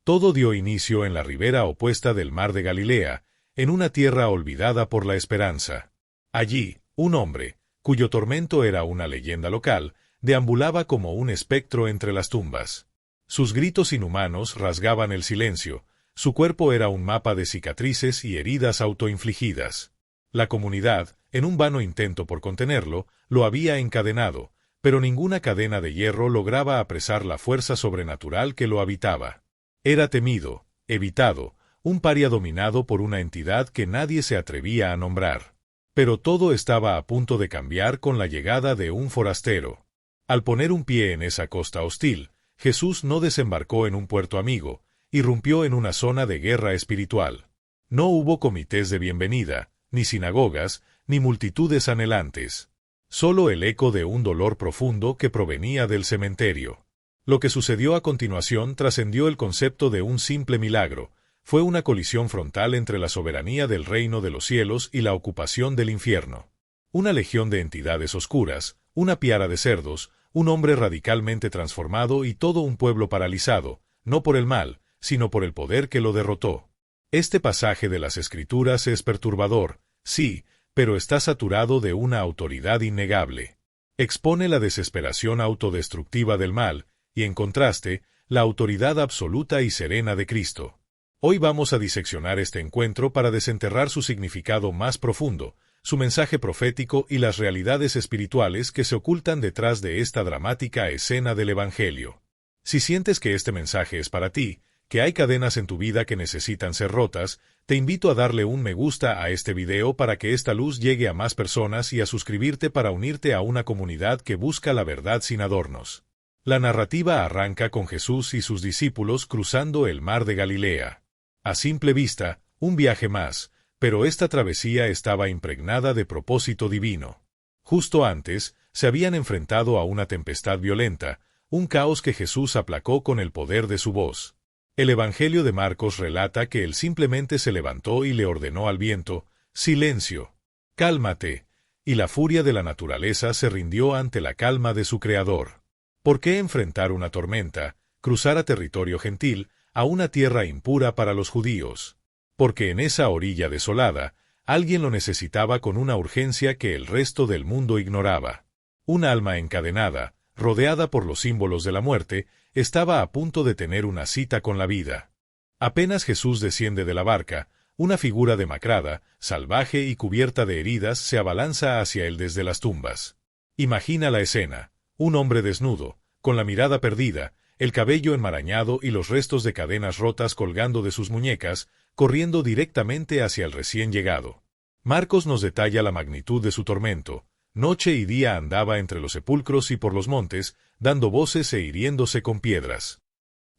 Todo dio inicio en la ribera opuesta del mar de Galilea, en una tierra olvidada por la esperanza. Allí, un hombre, cuyo tormento era una leyenda local, deambulaba como un espectro entre las tumbas. Sus gritos inhumanos rasgaban el silencio, su cuerpo era un mapa de cicatrices y heridas autoinfligidas. La comunidad, en un vano intento por contenerlo, lo había encadenado, pero ninguna cadena de hierro lograba apresar la fuerza sobrenatural que lo habitaba. Era temido, evitado, un paria dominado por una entidad que nadie se atrevía a nombrar. Pero todo estaba a punto de cambiar con la llegada de un forastero. Al poner un pie en esa costa hostil, Jesús no desembarcó en un puerto amigo, irrumpió en una zona de guerra espiritual. No hubo comités de bienvenida, ni sinagogas, ni multitudes anhelantes. Solo el eco de un dolor profundo que provenía del cementerio. Lo que sucedió a continuación trascendió el concepto de un simple milagro. Fue una colisión frontal entre la soberanía del reino de los cielos y la ocupación del infierno. Una legión de entidades oscuras, una piara de cerdos, un hombre radicalmente transformado y todo un pueblo paralizado, no por el mal, sino por el poder que lo derrotó. Este pasaje de las Escrituras es perturbador, sí, pero está saturado de una autoridad innegable. Expone la desesperación autodestructiva del mal, y en contraste, la autoridad absoluta y serena de Cristo. Hoy vamos a diseccionar este encuentro para desenterrar su significado más profundo, su mensaje profético y las realidades espirituales que se ocultan detrás de esta dramática escena del Evangelio. Si sientes que este mensaje es para ti, que hay cadenas en tu vida que necesitan ser rotas, te invito a darle un me gusta a este video para que esta luz llegue a más personas y a suscribirte para unirte a una comunidad que busca la verdad sin adornos. La narrativa arranca con Jesús y sus discípulos cruzando el mar de Galilea. A simple vista, un viaje más, pero esta travesía estaba impregnada de propósito divino. Justo antes, se habían enfrentado a una tempestad violenta, un caos que Jesús aplacó con el poder de su voz. El Evangelio de Marcos relata que él simplemente se levantó y le ordenó al viento, «Silencio, cálmate», y la furia de la naturaleza se rindió ante la calma de su Creador. ¿Por qué enfrentar una tormenta, cruzar a territorio gentil, a una tierra impura para los judíos? Porque en esa orilla desolada, alguien lo necesitaba con una urgencia que el resto del mundo ignoraba. Un alma encadenada, rodeada por los símbolos de la muerte, estaba a punto de tener una cita con la vida. Apenas Jesús desciende de la barca, una figura demacrada, salvaje y cubierta de heridas se abalanza hacia él desde las tumbas. Imagina la escena, un hombre desnudo, con la mirada perdida, el cabello enmarañado y los restos de cadenas rotas colgando de sus muñecas, corriendo directamente hacia el recién llegado. Marcos nos detalla la magnitud de su tormento. Noche y día andaba entre los sepulcros y por los montes, dando voces e hiriéndose con piedras.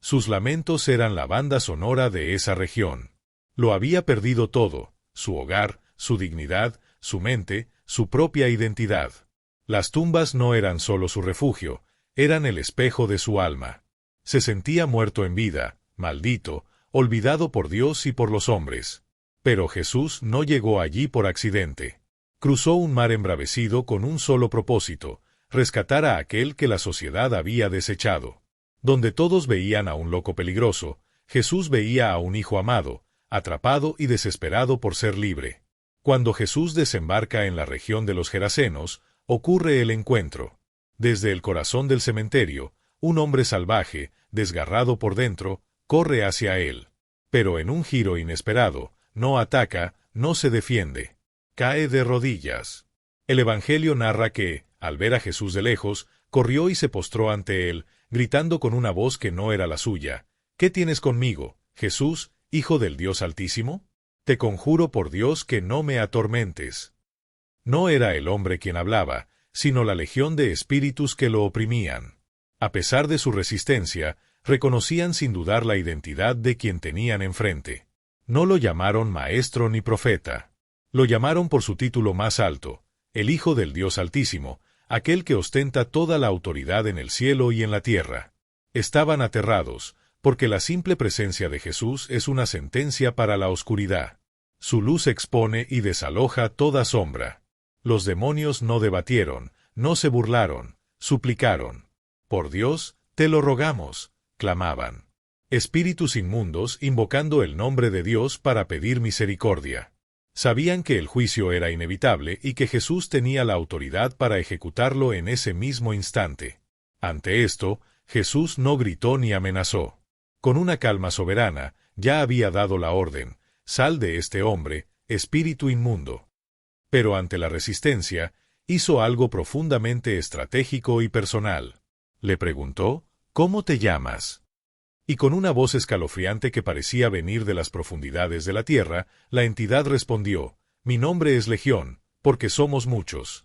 Sus lamentos eran la banda sonora de esa región. Lo había perdido todo, su hogar, su dignidad, su mente, su propia identidad. Las tumbas no eran solo su refugio, eran el espejo de su alma. Se sentía muerto en vida, maldito, olvidado por Dios y por los hombres. Pero Jesús no llegó allí por accidente. Cruzó un mar embravecido con un solo propósito, rescatar a aquel que la sociedad había desechado. Donde todos veían a un loco peligroso, Jesús veía a un hijo amado, atrapado y desesperado por ser libre. Cuando Jesús desembarca en la región de los Gerasenos, ocurre el encuentro. Desde el corazón del cementerio, un hombre salvaje, desgarrado por dentro, corre hacia él. Pero en un giro inesperado, no ataca, no se defiende. Cae de rodillas. El Evangelio narra que, al ver a Jesús de lejos, corrió y se postró ante él, gritando con una voz que no era la suya. «¿Qué tienes conmigo, Jesús, Hijo del Dios Altísimo? Te conjuro por Dios que no me atormentes». No era el hombre quien hablaba, sino la legión de espíritus que lo oprimían. A pesar de su resistencia, reconocían sin dudar la identidad de quien tenían enfrente. No lo llamaron maestro ni profeta. Lo llamaron por su título más alto, el Hijo del Dios Altísimo, aquel que ostenta toda la autoridad en el cielo y en la tierra. Estaban aterrados, porque la simple presencia de Jesús es una sentencia para la oscuridad. Su luz expone y desaloja toda sombra. Los demonios no debatieron, no se burlaron, suplicaron. «Por Dios, te lo rogamos», clamaban. espíritus inmundos invocando el nombre de Dios para pedir misericordia. Sabían que el juicio era inevitable y que Jesús tenía la autoridad para ejecutarlo en ese mismo instante. Ante esto, Jesús no gritó ni amenazó. Con una calma soberana, ya había dado la orden: «Sal de este hombre, espíritu inmundo». Pero ante la resistencia, hizo algo profundamente estratégico y personal. Le preguntó: «¿Cómo te llamas?». Y con una voz escalofriante que parecía venir de las profundidades de la tierra, la entidad respondió: «Mi nombre es Legión, porque somos muchos».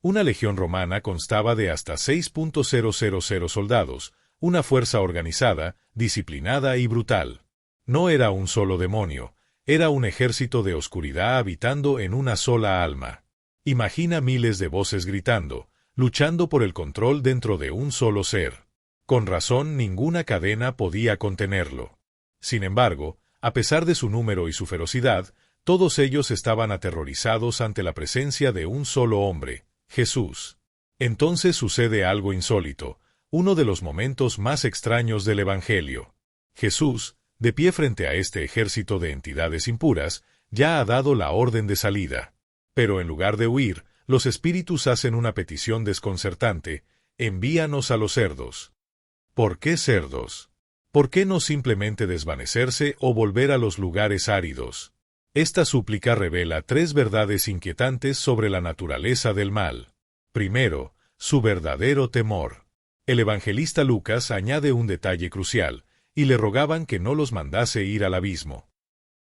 Una legión romana constaba de hasta 6.000 soldados, una fuerza organizada, disciplinada y brutal. No era un solo demonio, era un ejército de oscuridad habitando en una sola alma. Imagina miles de voces gritando, luchando por el control dentro de un solo ser. Con razón, ninguna cadena podía contenerlo. Sin embargo, a pesar de su número y su ferocidad, todos ellos estaban aterrorizados ante la presencia de un solo hombre, Jesús. Entonces sucede algo insólito, uno de los momentos más extraños del Evangelio. Jesús, de pie frente a este ejército de entidades impuras, ya ha dado la orden de salida. Pero en lugar de huir, los espíritus hacen una petición desconcertante: «Envíanos a los cerdos». ¿Por qué cerdos? ¿Por qué no simplemente desvanecerse o volver a los lugares áridos? Esta súplica revela tres verdades inquietantes sobre la naturaleza del mal. Primero, su verdadero temor. El evangelista Lucas añade un detalle crucial: y le rogaban que no los mandase ir al abismo.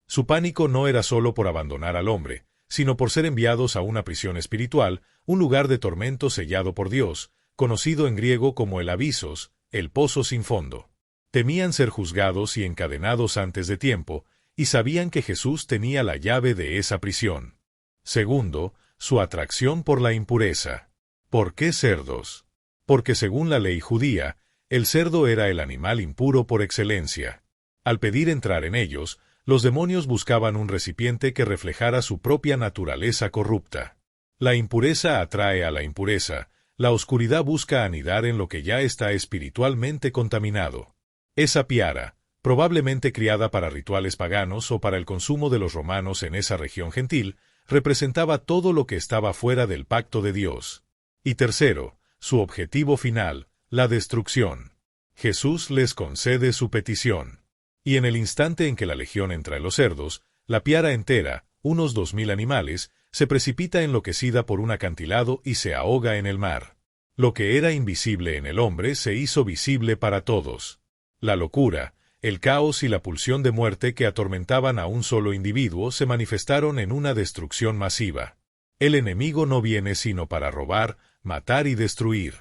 Su pánico no era solo por abandonar al hombre, sino por ser enviados a una prisión espiritual, un lugar de tormento sellado por Dios, conocido en griego como el Abisos, el pozo sin fondo. Temían ser juzgados y encadenados antes de tiempo, y sabían que Jesús tenía la llave de esa prisión. Segundo, su atracción por la impureza. ¿Por qué cerdos? Porque según la ley judía, el cerdo era el animal impuro por excelencia. Al pedir entrar en ellos, los demonios buscaban un recipiente que reflejara su propia naturaleza corrupta. La impureza atrae a la impureza, la oscuridad busca anidar en lo que ya está espiritualmente contaminado. Esa piara, probablemente criada para rituales paganos o para el consumo de los romanos en esa región gentil, representaba todo lo que estaba fuera del pacto de Dios. Y tercero, su objetivo final, la destrucción. Jesús les concede su petición. Y en el instante en que la legión entra en los cerdos, la piara entera, unos 2000 animales, se precipita enloquecida por un acantilado y se ahoga en el mar. Lo que era invisible en el hombre se hizo visible para todos. La locura, el caos y la pulsión de muerte que atormentaban a un solo individuo se manifestaron en una destrucción masiva. El enemigo no viene sino para robar, matar y destruir.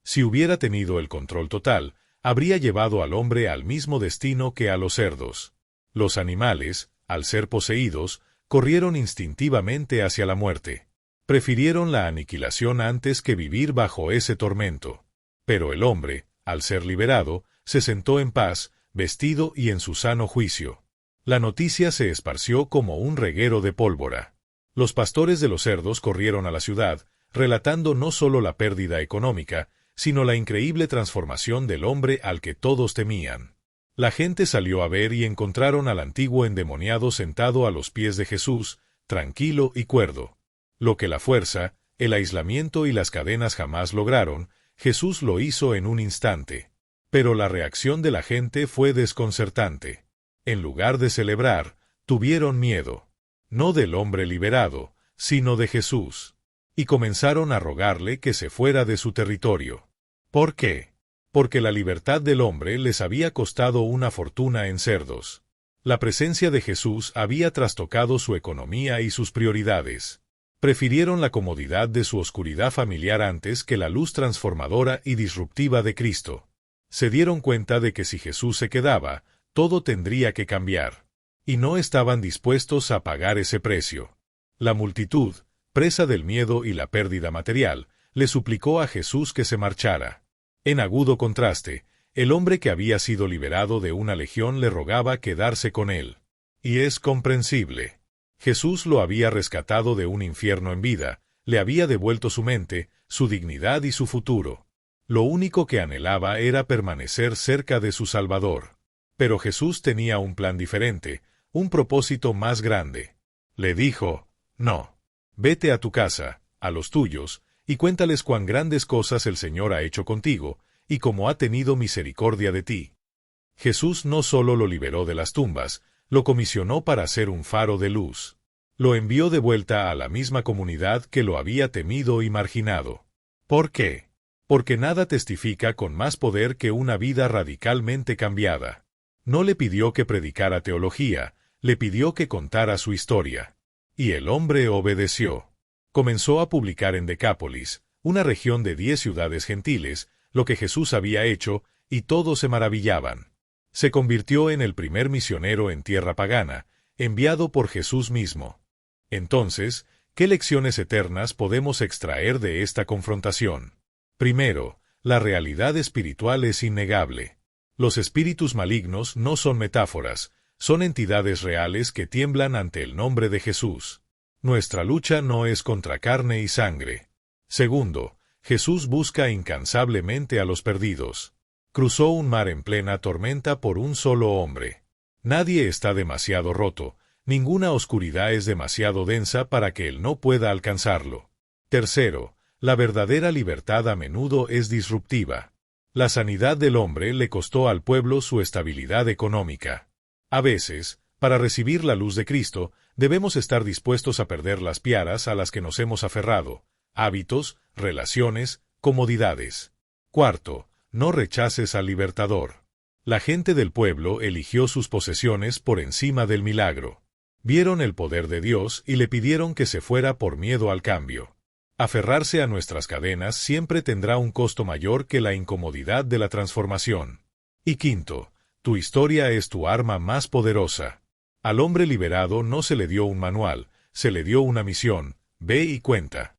Si hubiera tenido el control total, habría llevado al hombre al mismo destino que a los cerdos. Los animales, al ser poseídos, corrieron instintivamente hacia la muerte. Prefirieron la aniquilación antes que vivir bajo ese tormento. Pero el hombre, al ser liberado, se sentó en paz, vestido y en su sano juicio. La noticia se esparció como un reguero de pólvora. Los pastores de los cerdos corrieron a la ciudad, relatando no solo la pérdida económica, sino la increíble transformación del hombre al que todos temían. La gente salió a ver y encontraron al antiguo endemoniado sentado a los pies de Jesús, tranquilo y cuerdo. Lo que la fuerza, el aislamiento y las cadenas jamás lograron, Jesús lo hizo en un instante. Pero la reacción de la gente fue desconcertante. En lugar de celebrar, tuvieron miedo. No del hombre liberado, sino de Jesús. Y comenzaron a rogarle que se fuera de su territorio. ¿Por qué? Porque la libertad del hombre les había costado una fortuna en cerdos. La presencia de Jesús había trastocado su economía y sus prioridades. Prefirieron la comodidad de su oscuridad familiar antes que la luz transformadora y disruptiva de Cristo. Se dieron cuenta de que si Jesús se quedaba, todo tendría que cambiar. Y no estaban dispuestos a pagar ese precio. La multitud, presa del miedo y la pérdida material, le suplicó a Jesús que se marchara. En agudo contraste, el hombre que había sido liberado de una legión le rogaba quedarse con él. Y es comprensible. Jesús lo había rescatado de un infierno en vida, le había devuelto su mente, su dignidad y su futuro. Lo único que anhelaba era permanecer cerca de su Salvador. Pero Jesús tenía un plan diferente, un propósito más grande. Le dijo, no. Vete a tu casa, a los tuyos, y cuéntales cuán grandes cosas el Señor ha hecho contigo, y cómo ha tenido misericordia de ti. Jesús no solo lo liberó de las tumbas, lo comisionó para ser un faro de luz. Lo envió de vuelta a la misma comunidad que lo había temido y marginado. ¿Por qué? Porque nada testifica con más poder que una vida radicalmente cambiada. No le pidió que predicara teología, le pidió que contara su historia. Y el hombre obedeció. Comenzó a publicar en Decápolis, una región de 10 ciudades gentiles, lo que Jesús había hecho, y todos se maravillaban. Se convirtió en el primer misionero en tierra pagana, enviado por Jesús mismo. Entonces, ¿qué lecciones eternas podemos extraer de esta confrontación? Primero, la realidad espiritual es innegable. Los espíritus malignos no son metáforas, son entidades reales que tiemblan ante el nombre de Jesús. Nuestra lucha no es contra carne y sangre. Segundo, Jesús busca incansablemente a los perdidos. Cruzó un mar en plena tormenta por un solo hombre. Nadie está demasiado roto, ninguna oscuridad es demasiado densa para que él no pueda alcanzarlo. Tercero, la verdadera libertad a menudo es disruptiva. La sanidad del hombre le costó al pueblo su estabilidad económica. A veces, para recibir la luz de Cristo, debemos estar dispuestos a perder las piaras a las que nos hemos aferrado, hábitos, relaciones, comodidades. Cuarto, no rechaces al libertador. La gente del pueblo eligió sus posesiones por encima del milagro. Vieron el poder de Dios y le pidieron que se fuera por miedo al cambio. Aferrarse a nuestras cadenas siempre tendrá un costo mayor que la incomodidad de la transformación. Y quinto, tu historia es tu arma más poderosa. Al hombre liberado no se le dio un manual, se le dio una misión: ve y cuenta.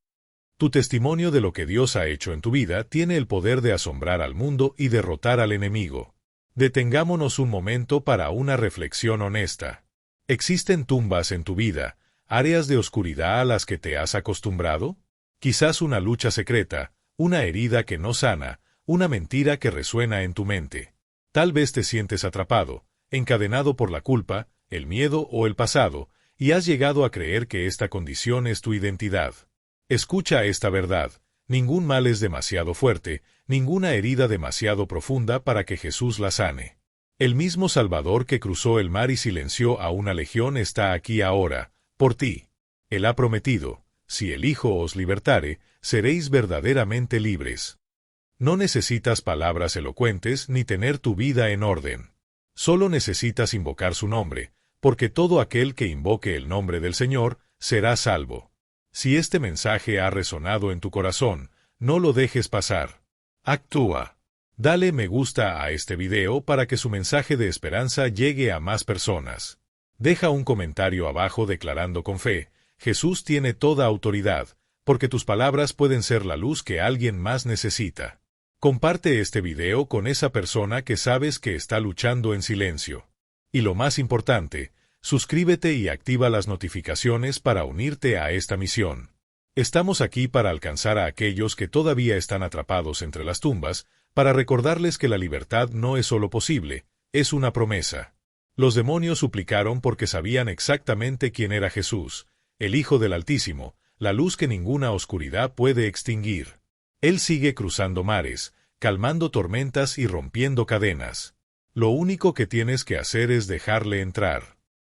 Tu testimonio de lo que Dios ha hecho en tu vida tiene el poder de asombrar al mundo y derrotar al enemigo. Detengámonos un momento para una reflexión honesta. ¿Existen tumbas en tu vida, áreas de oscuridad a las que te has acostumbrado? Quizás una lucha secreta, una herida que no sana, una mentira que resuena en tu mente. Tal vez te sientes atrapado, encadenado por la culpa, el miedo o el pasado, y has llegado a creer que esta condición es tu identidad. Escucha esta verdad: ningún mal es demasiado fuerte, ninguna herida demasiado profunda para que Jesús la sane. El mismo Salvador que cruzó el mar y silenció a una legión está aquí ahora, por ti. Él ha prometido: si el Hijo os libertare, seréis verdaderamente libres. No necesitas palabras elocuentes ni tener tu vida en orden. Solo necesitas invocar su nombre, porque todo aquel que invoque el nombre del Señor será salvo. Si este mensaje ha resonado en tu corazón, no lo dejes pasar. Actúa. Dale me gusta a este video para que su mensaje de esperanza llegue a más personas. Deja un comentario abajo declarando con fe: Jesús tiene toda autoridad, porque tus palabras pueden ser la luz que alguien más necesita. Comparte este video con esa persona que sabes que está luchando en silencio. Y lo más importante, suscríbete y activa las notificaciones para unirte a esta misión. Estamos aquí para alcanzar a aquellos que todavía están atrapados entre las tumbas, para recordarles que la libertad no es solo posible, es una promesa. Los demonios suplicaron porque sabían exactamente quién era Jesús, el Hijo del Altísimo, la luz que ninguna oscuridad puede extinguir. Él sigue cruzando mares, calmando tormentas y rompiendo cadenas. Lo único que tienes que hacer es dejarle entrar.